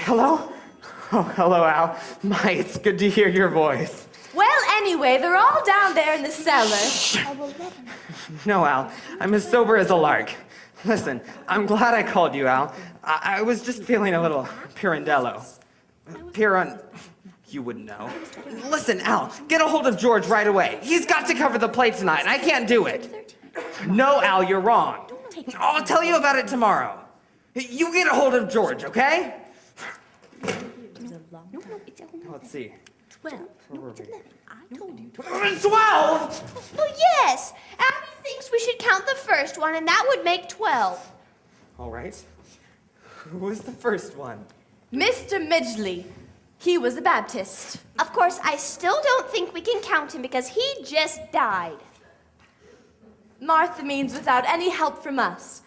Hello? Oh, hello, Al. My, it's good to hear your voice. Well, anyway, they're all down there in the cellar. No, Al. I'm as sober as a lark. Listen, I'm glad I called you, Al. I was just feeling a little pirandello. You wouldn't know. Listen, Al, get a hold of George right away. He's got to cover the plate tonight, and I can't do it. No, Al, you're wrong. I'll tell you about it tomorrow. You get a hold of George, okay? Let's see. 12. No, it's 11. I told you. 12? Well, yes. Abby thinks we should count the first one, and that would make 12. All right. Who was the first one? Mr. Midgley. He was a Baptist. Of course, I still don't think we can count him because he just died. Martha means without any help from us.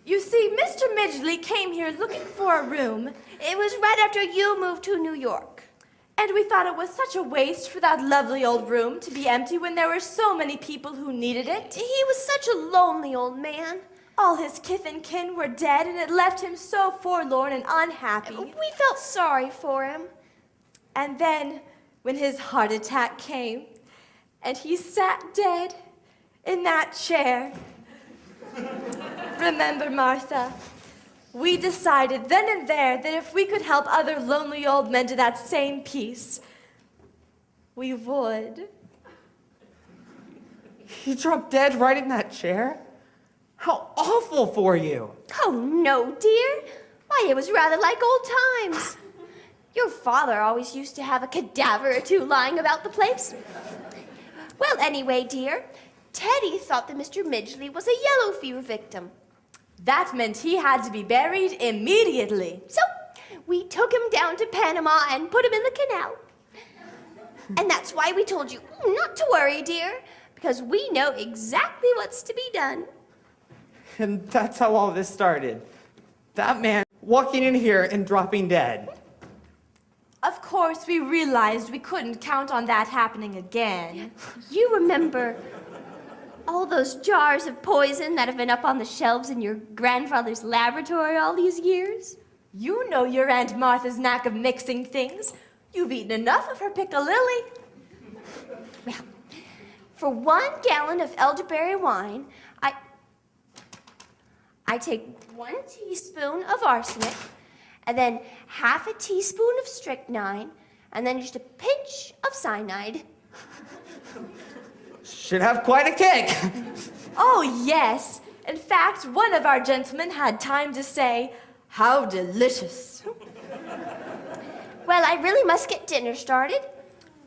You see, Mr. Midgley came here looking for a room. It was right after you moved to New York. And we thought it was such a waste for that lovely old room to be empty when there were so many people who needed it. He was such a lonely old man. All his kith and kin were dead, and it left him so forlorn and unhappy. We felt sorry for him. And then, when his heart attack came, and he sat dead in that chair. Remember, Martha, we decided then and there that if we could help other lonely old men to that same peace, we would. He dropped dead right in that chair? How awful for you. Oh, no, dear. Why, it was rather like old times. Your father always used to have a cadaver or two lying about the place. Well, anyway, dear, Teddy thought that Mr. Midgley was a yellow fever victim. That meant he had to be buried immediately. So we took him down to Panama and put him in the canal. And that's why we told you not to worry, dear, because we know exactly what's to be done. And that's how all this started. That man walking in here and dropping dead. Of course, we realized we couldn't count on that happening again. You remember all those jars of poison that have been up on the shelves in your grandfather's laboratory all these years? You know your Aunt Martha's knack of mixing things. You've eaten enough of her piccalilli. Well, for 1 gallon of elderberry wine, I take 1 teaspoon of arsenic, and then half a teaspoon of strychnine, and then just a pinch of cyanide. Should have quite a kick. Oh, yes. In fact, one of our gentlemen had time to say, "How delicious." Well, I really must get dinner started.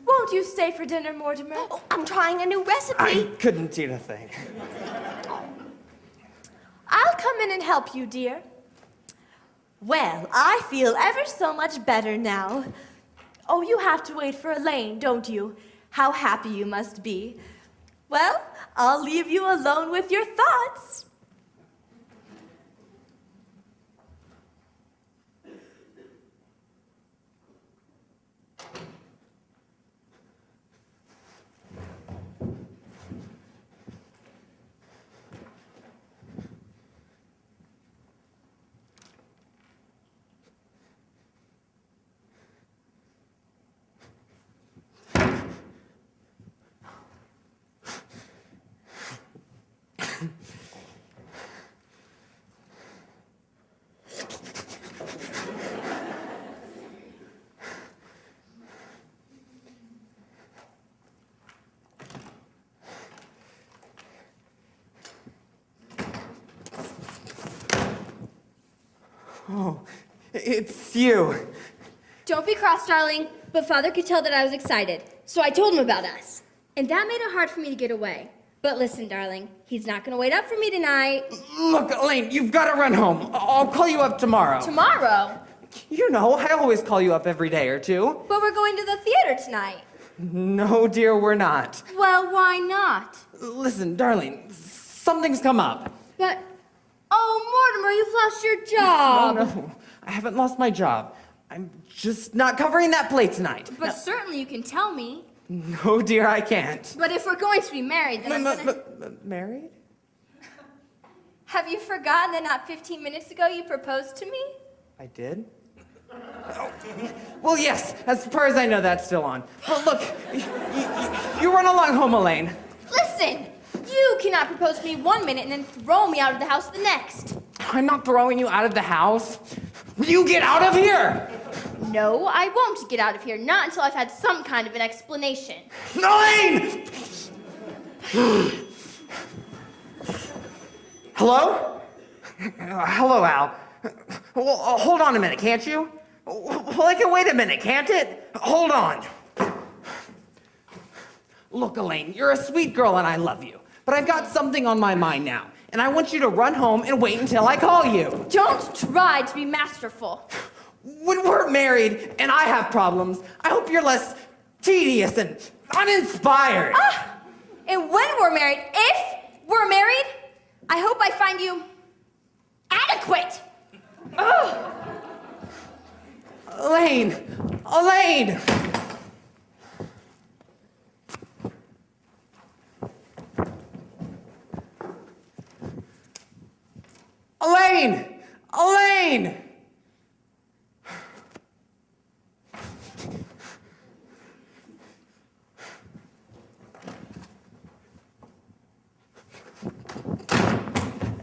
Won't you stay for dinner, Mortimer? Oh, I'm trying a new recipe. I couldn't eat a thing. I'll come in and help you, dear. Well, I feel ever so much better now. Oh, you have to wait for Elaine, don't you? How happy you must be. Well, I'll leave you alone with your thoughts. Oh, it's you. Don't be cross, darling, but Father could tell that I was excited, so I told him about us. And that made it hard for me to get away. But listen, darling, he's not gonna wait up for me tonight. Look, Elaine, you've got to run home. I'll call you up tomorrow. Tomorrow? You know, I always call you up every day or two. But we're going to the theater tonight. No, dear, we're not. Well, why not? Listen, darling, something's come up. But, oh, Mortimer, you've lost your job. No, I haven't lost my job. I'm just not covering that plate tonight. But certainly you can tell me. No, dear, I can't. But if we're going to be married, then I'm gonna... Married? Have you forgotten that not 15 minutes ago you proposed to me? I did? Well, yes, as far as I know, that's still on. But look, you run along home, Elaine. Listen, you cannot propose to me one minute and then throw me out of the house the next. I'm not throwing you out of the house. You get out of here! No, I won't get out of here, not until I've had some kind of an explanation. Elaine! Hello? Hello, Al. Well, hold on a minute, can't you? Well, I can wait a minute, can't it? Hold on. Look, Elaine, you're a sweet girl and I love you. But I've got something on my mind now. And I want you to run home and wait until I call you. Don't try to be masterful. When we're married and I have problems, I hope you're less tedious and uninspired. And when we're married, if we're married, I hope I find you adequate. Elaine! Elaine! Elaine! Elaine!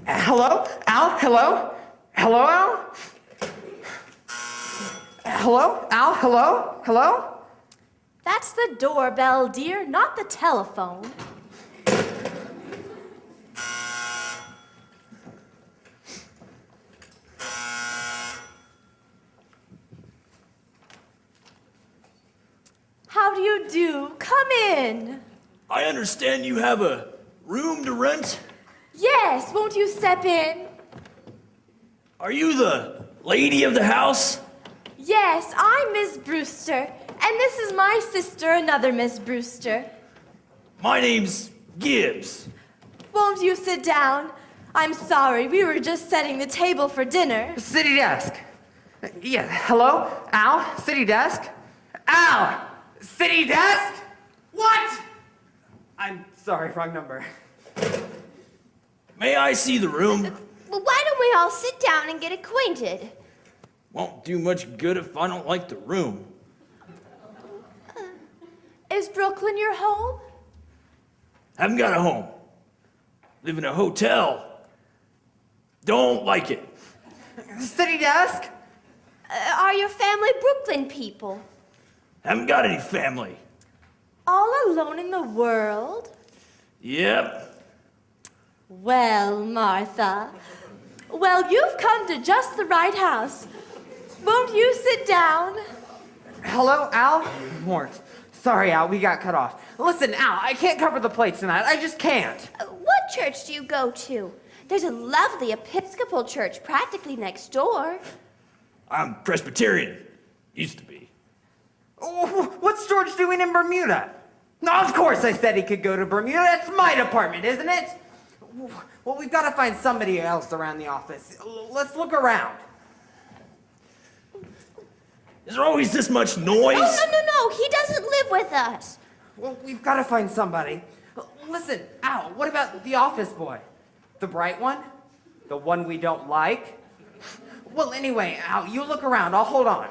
Hello? Al? Hello? Hello, Al? Hello? Al? Hello? Hello? That's the doorbell, dear, not the telephone. How do you do? Come in. I understand you have a room to rent? Yes, won't you step in? Are you the lady of the house? Yes, I'm Miss Brewster, and this is my sister, another Miss Brewster. My name's Gibbs. Won't you sit down? I'm sorry, we were just setting the table for dinner. City desk. Yeah, hello? Al? City desk? Al! City desk? What? I'm sorry, wrong number. May I see the room? Well, why don't we all sit down and get acquainted? Won't do much good if I don't like the room. Is Brooklyn your home? Haven't got a home. Live in a hotel. Don't like it. City desk? Are your family Brooklyn people? Haven't got any family. All alone in the world? Yep. Well, Martha. Well, you've come to just the right house. Won't you sit down? Hello, Al? Mort. Sorry, Al, we got cut off. Listen, Al, I can't cover the plates tonight. I just can't. What church do you go to? There's a lovely Episcopal church practically next door. I'm Presbyterian. Used to be. What's George doing in Bermuda? No, of course I said he could go to Bermuda. It's my department, isn't it? Well, we've got to find somebody else around the office. Let's look around. Is there always this much noise? Oh, no. He doesn't live with us. Well, we've got to find somebody. Listen, Al, what about the office boy? The bright one? The one we don't like? Well, anyway, Al, you look around. I'll hold on.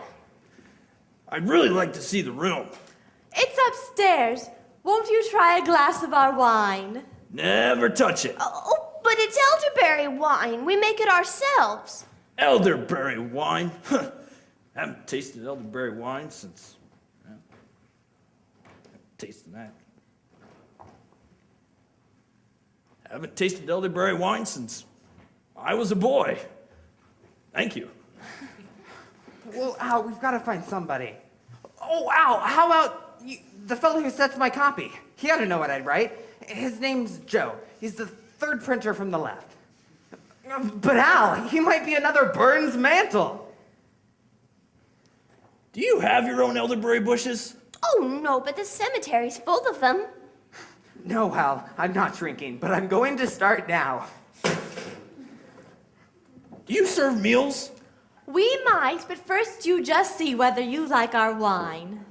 I'd really like to see the room. It's upstairs. Won't you try a glass of our wine? Never touch it. Oh, but it's elderberry wine. We make it ourselves. Elderberry wine? Haven't tasted elderberry wine since... Well, tasting that. Haven't tasted elderberry wine since I was a boy. Thank you. Well, Al, we've got to find somebody. Oh, Al, how about the fellow who sets my copy? He ought to know what I'd write. His name's Joe. He's the third printer from the left. But Al, he might be another Burns Mantle. Do you have your own elderberry bushes? Oh, no, but the cemetery's full of them. No, Al, I'm not drinking, but I'm going to start now. Do you serve meals? We might, but first you just see whether you like our wine.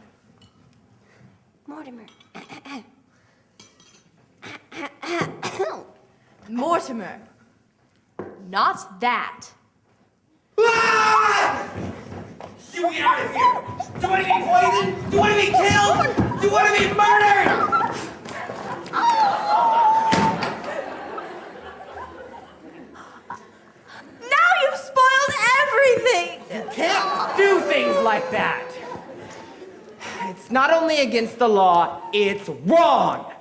Mortimer. Mortimer. Not that. Ah! You Do me out of here! Do you want to be poisoned? Do you want to be killed? Do you want to be murdered? Now you've spoiled everything! Can't do things like that. It's not only against the law, it's wrong.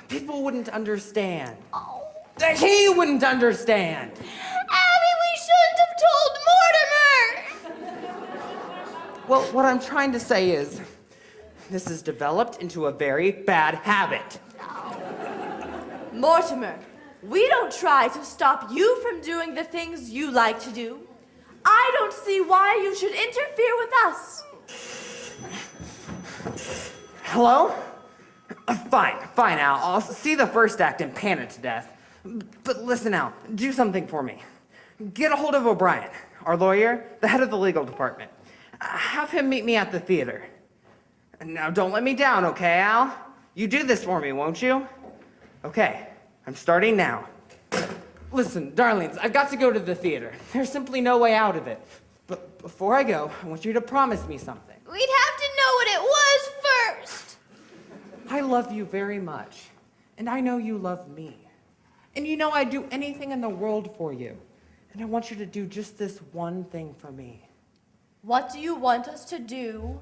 People wouldn't understand. He wouldn't understand. Abby, we shouldn't have told Mortimer! Well, what I'm trying to say is, this has developed into a very bad habit. Mortimer, we don't try to stop you from doing the things you like to do. I don't see why you should interfere with us. Hello? Fine, Al. I'll see the first act and pan it to death. But listen, Al, do something for me. Get a hold of O'Brien, our lawyer, the head of the legal department. Have him meet me at the theater. Now, don't let me down, okay, Al? You do this for me, won't you? Okay, I'm starting now. Listen, darlings, I've got to go to the theater. There's simply no way out of it. But before I go, I want you to promise me something. We'd have to know what it was first. I love you very much, and I know you love me. And you know I'd do anything in the world for you. And I want you to do just this one thing for me. What do you want us to do?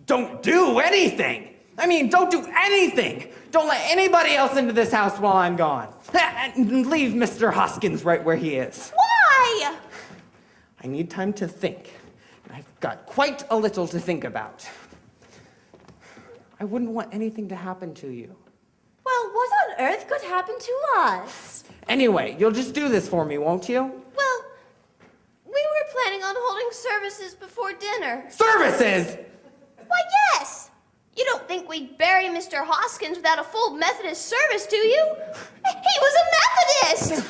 Don't do anything! I mean, don't do anything! Don't let anybody else into this house while I'm gone. And leave Mr. Hoskins right where he is. Why? I need time to think. And I've got quite a little to think about. I wouldn't want anything to happen to you. Well, what on earth could happen to us? Anyway, you'll just do this for me, won't you? Well, we were planning on holding services before dinner. Services! Why, yes. You don't think we'd bury Mr. Hoskins without a full Methodist service, do you? He was a Methodist!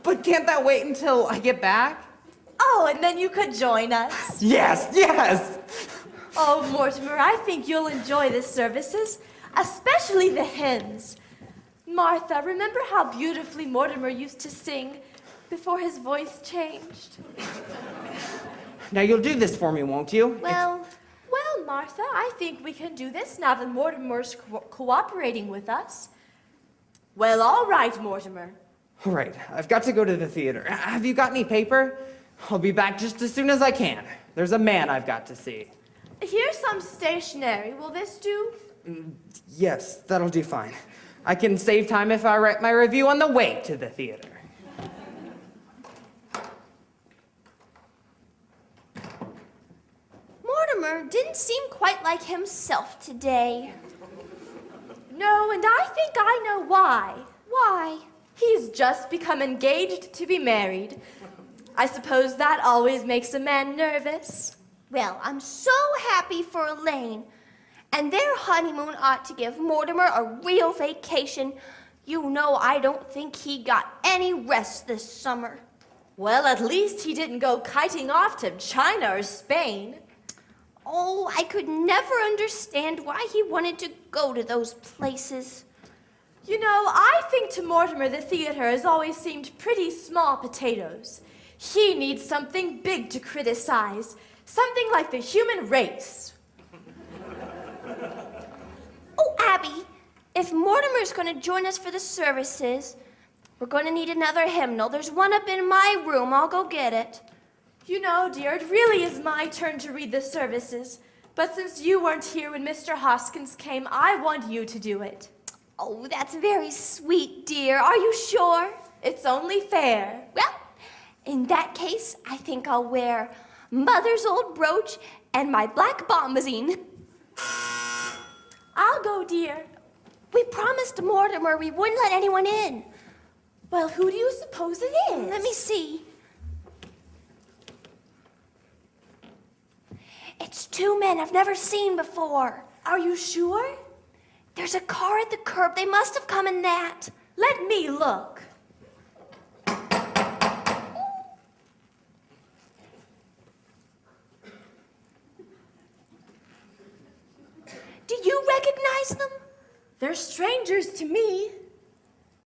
But can't that wait until I get back? Oh, and then you could join us. Yes! Oh, Mortimer, I think you'll enjoy the services, especially the hymns. Martha, remember how beautifully Mortimer used to sing before his voice changed? Now you'll do this for me, won't you? Well, Martha, I think we can do this now that Mortimer's cooperating with us. Well, all right, Mortimer. All right, I've got to go to the theater. Have you got any paper? I'll be back just as soon as I can. There's a man I've got to see. Here's some stationery. Will this do? Yes, that'll do fine. I can save time if I write my review on the way to the theater. Mortimer didn't seem quite like himself today. No, and I think I know why. Why? He's just become engaged to be married. I suppose that always makes a man nervous. Well, I'm so happy for Elaine. And their honeymoon ought to give Mortimer a real vacation. You know, I don't think he got any rest this summer. Well, at least he didn't go kiting off to China or Spain. Oh, I could never understand why he wanted to go to those places. You know, I think to Mortimer the theater has always seemed pretty small potatoes. He needs something big to criticize, something like the human race. Oh, Abby, if Mortimer's going to join us for the services, we're going to need another hymnal. There's one up in my room. I'll go get it. You know, dear, it really is my turn to read the services. But since you weren't here when Mr. Hoskins came, I want you to do it. Oh, that's very sweet, dear. Are you sure? It's only fair. Well, in that case, I think I'll wear Mother's old brooch and my black bombazine. I'll go, dear. We promised Mortimer we wouldn't let anyone in. Well, who do you suppose it is? Let me see. It's two men I've never seen before. Are you sure? There's a car at the curb. They must have come in that. Let me look. Do you recognize them? They're strangers to me.